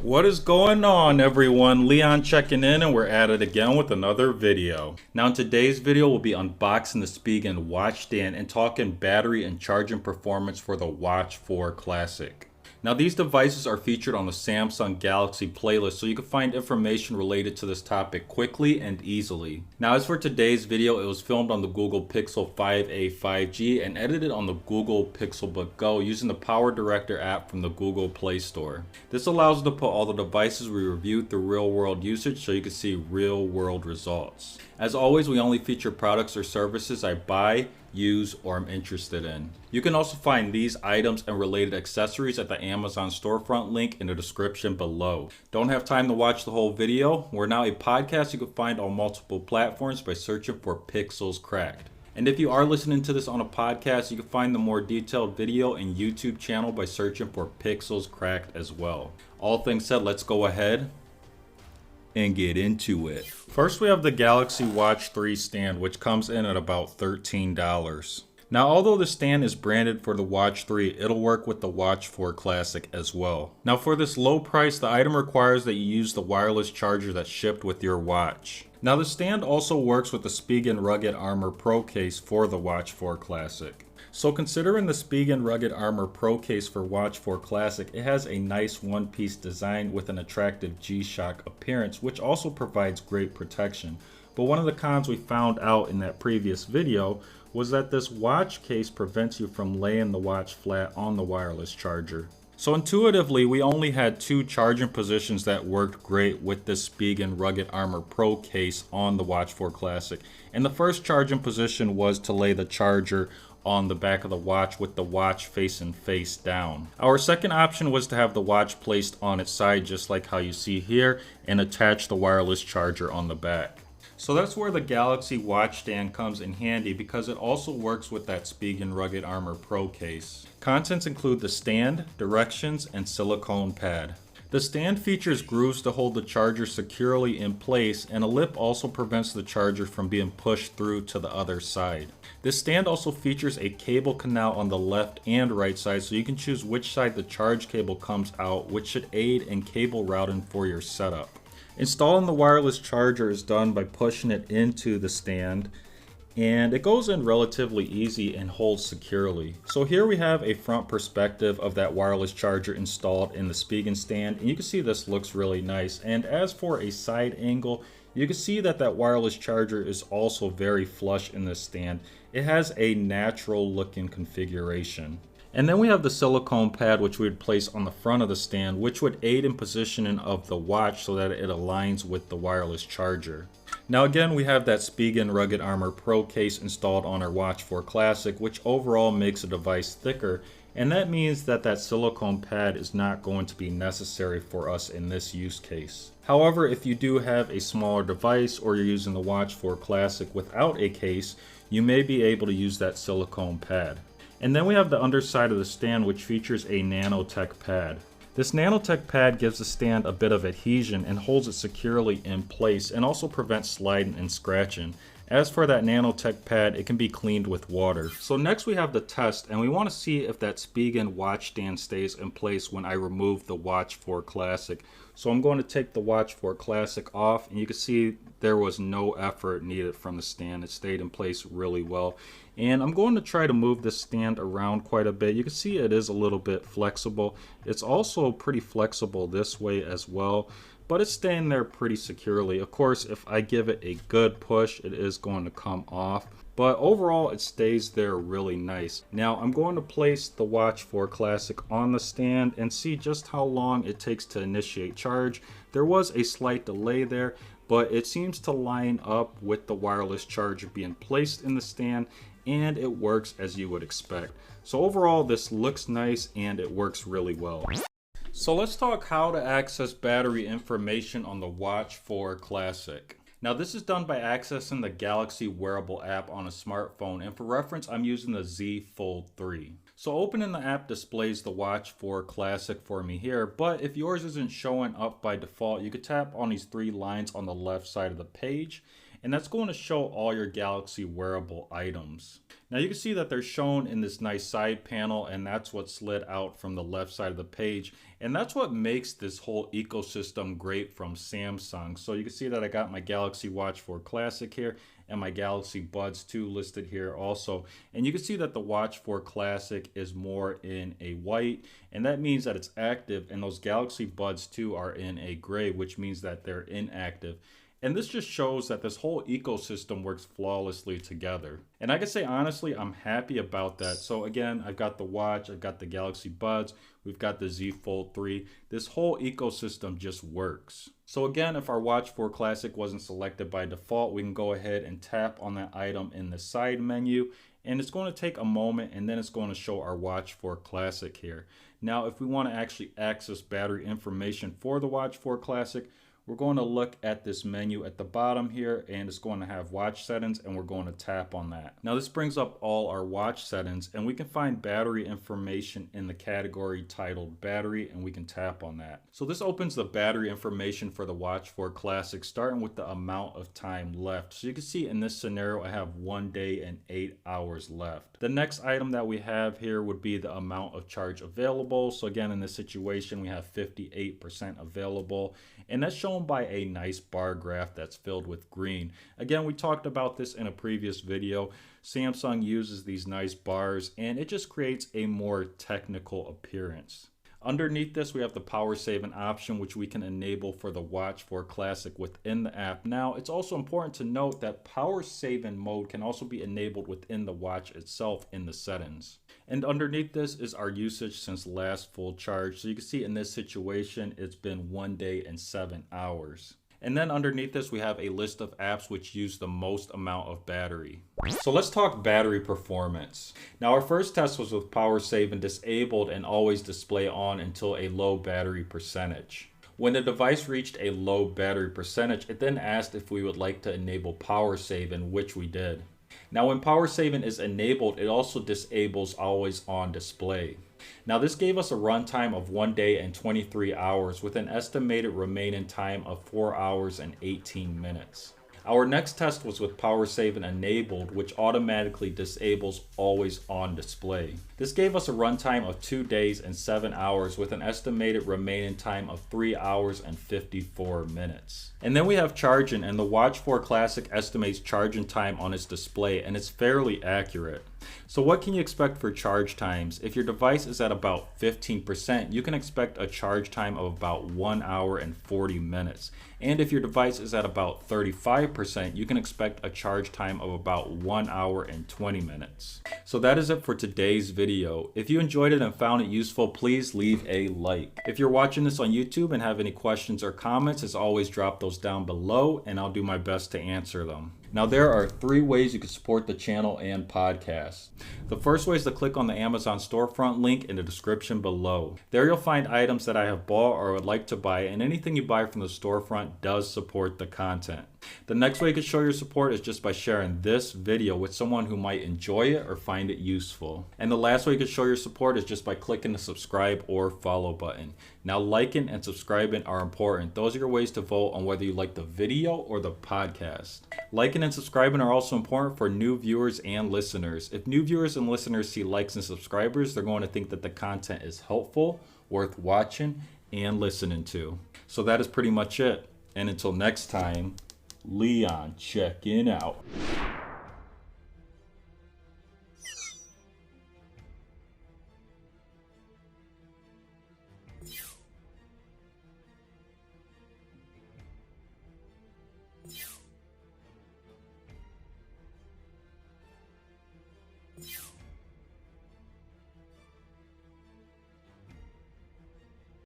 What is going on, everyone? Leon checking in, and we're at it again with another video. Now in today's video, we'll be unboxing the Spigen Watch Stand and talking battery and charging performance for the Watch 4 Classic. Now these devices are featured on the Samsung Galaxy playlist, so you can find information related to this topic quickly and easily. Now as for today's video, it was filmed on the Google Pixel 5a 5G and edited on the Google Pixelbook Go using the PowerDirector app from the Google Playstore. This allows us to put all the devices we reviewed through real-world usage so you can see real-world results. As always, we only feature products or services I buy, use, or am interested in. You can also find these items and related accessories at the Amazon storefront link in the description below. Don't have time to watch the whole video? We're now a podcast you can find on multiple platforms by searching for Pixels Cracked. And if you are listening to this on a podcast, you can find the more detailed video and YouTube channel by searching for Pixels Cracked as well. All things said, let's go ahead and get into it. First, we have the Galaxy Watch 3 stand, which comes in at about $13. Now, although the stand is branded for the Watch 3, it'll work with the Watch 4 Classic as well. Now, for this low price, the item requires that you use the wireless charger that's shipped with your watch. Now, the stand also works with the Spigen Rugged Armor Pro case for the Watch 4 Classic. So considering the Spigen Rugged Armor Pro case for Watch 4 Classic, it has a nice one-piece design with an attractive G-Shock appearance, which also provides great protection. But one of the cons we found out in that previous video was that this watch case prevents you from laying the watch flat on the wireless charger. So intuitively, we only had two charging positions that worked great with this Spigen Rugged Armor Pro case on the Watch 4 Classic. And the first charging position was to lay the charger on the back of the watch with the watch facing face down. Our second option was to have the watch placed on its side just like how you see here and attach the wireless charger on the back. So that's where the Galaxy Watch Stand comes in handy because it also works with that Spigen Rugged Armor Pro case. Contents include the stand, directions, and silicone pad. The stand features grooves to hold the charger securely in place, and a lip also prevents the charger from being pushed through to the other side. This stand also features a cable canal on the left and right side, so you can choose which side the charge cable comes out, which should aid in cable routing for your setup. Installing the wireless charger is done by pushing it into the stand, and it goes in relatively easy and holds securely. So here we have a front perspective of that wireless charger installed in the Spigen stand, and you can see this looks really nice. And as for a side angle, you can see that that wireless charger is also very flush in this stand. It has a natural looking configuration. And then we have the silicone pad, which we would place on the front of the stand, which would aid in positioning of the watch so that it aligns with the wireless charger. Now again, we have that Spigen Rugged Armor Pro case installed on our Watch 4 Classic, which overall makes the device thicker, and that means that that silicone pad is not going to be necessary for us in this use case. However, if you do have a smaller device or you're using the Watch 4 Classic without a case, you may be able to use that silicone pad. And then we have the underside of the stand, which features a nanotech pad. This nanotech pad gives the stand a bit of adhesion and holds it securely in place and also prevents sliding and scratching. As for that nanotech pad, it can be cleaned with water. So next we have the test, and we want to see if that Spigen watch stand stays in place when I remove the Watch 4 Classic. So I'm going to take the Watch 4 Classic off, and you can see there was no effort needed from the stand. It stayed in place really well. And I'm going to try to move this stand around quite a bit. You can see it is a little bit flexible. It's also pretty flexible this way as well, but it's staying there pretty securely. Of course, if I give it a good push, it is going to come off. But overall, it stays there really nice. Now, I'm going to place the Watch 4 Classic on the stand and see just how long it takes to initiate charge. There was a slight delay there, but it seems to line up with the wireless charger being placed in the stand, and it works as you would expect. So overall, this looks nice and it works really well. So let's talk how to access battery information on the Watch 4 Classic. Now this is done by accessing the Galaxy wearable app on a smartphone, and for reference I'm using the Z Fold 3. So opening the app displays the Watch 4 Classic for me here, but if yours isn't showing up by default, you could tap on these three lines on the left side of the page, and that's going to show all your Galaxy wearable items. Now you can see that they're shown in this nice side panel, and that's what slid out from the left side of the page. And that's what makes this whole ecosystem great from Samsung. So you can see that I got my Galaxy Watch 4 Classic here and my Galaxy Buds 2 listed here also. And you can see that the Watch 4 Classic is more in a white, and that means that it's active, and those Galaxy Buds 2 are in a gray, which means that they're inactive. And this just shows that this whole ecosystem works flawlessly together. And I can say honestly, I'm happy about that. So again, I've got the watch, I've got the Galaxy Buds, we've got the Z Fold 3. This whole ecosystem just works. So again, if our Watch 4 Classic wasn't selected by default, we can go ahead and tap on that item in the side menu. And it's going to take a moment, and then it's going to show our Watch 4 Classic here. Now, if we want to actually access battery information for the Watch 4 Classic, we're going to look at this menu at the bottom here, and it's going to have watch settings, and we're going to tap on that. Now this brings up all our watch settings, and we can find battery information in the category titled battery, and we can tap on that. So this opens the battery information for the Watch 4 Classic, starting with the amount of time left. So you can see in this scenario I have 1 day and 8 hours left. The next item that we have here would be the amount of charge available. So again, in this situation we have 58% available, and that's shown by a nice bar graph that's filled with green. Again, we talked about this in a previous video. Samsung uses these nice bars, and it just creates a more technical appearance. Underneath this, we have the power saving option, which we can enable for the Watch 4 Classic within the app. Now, it's also important to note that power saving mode can also be enabled within the watch itself in the settings. And underneath this is our usage since last full charge. So you can see in this situation, it's been 1 day and 7 hours. And then underneath this, we have a list of apps which use the most amount of battery. So let's talk battery performance. Now our first test was with power saving disabled and always display on until a low battery percentage. When the device reached a low battery percentage, it then asked if we would like to enable power saving, which we did. Now when power saving is enabled, it also disables always on display. Now this gave us a runtime of 1 day and 23 hours with an estimated remaining time of 4 hours and 18 minutes. Our next test was with power saving enabled, which automatically disables always on display. This gave us a runtime of 2 days and 7 hours with an estimated remaining time of 3 hours and 54 minutes. And then we have charging, and the Watch 4 Classic estimates charging time on its display, and it's fairly accurate. So what can you expect for charge times? If your device is at about 15%, you can expect a charge time of about 1 hour and 40 minutes. And if your device is at about 35%, you can expect a charge time of about 1 hour and 20 minutes. So that is it for today's video. If you enjoyed it and found it useful, please leave a like. If you're watching this on YouTube and have any questions or comments, as always, drop those down below and I'll do my best to answer them. Now there are 3 ways you can support the channel and podcast. The first way is to click on the Amazon storefront link in the description below. There you'll find items that I have bought or would like to buy, and anything you buy from the storefront does support the content. The next way you can show your support is just by sharing this video with someone who might enjoy it or find it useful. And the last way you can show your support is just by clicking the subscribe or follow button. Now liking and subscribing are important. Those are your ways to vote on whether you like the video or the podcast. Liking and subscribing are also important for new viewers and listeners. If new viewers and listeners see likes and subscribers, they're going to think that the content is helpful, worth watching, and listening to. So that is pretty much it. And until next time, Leon checking out. You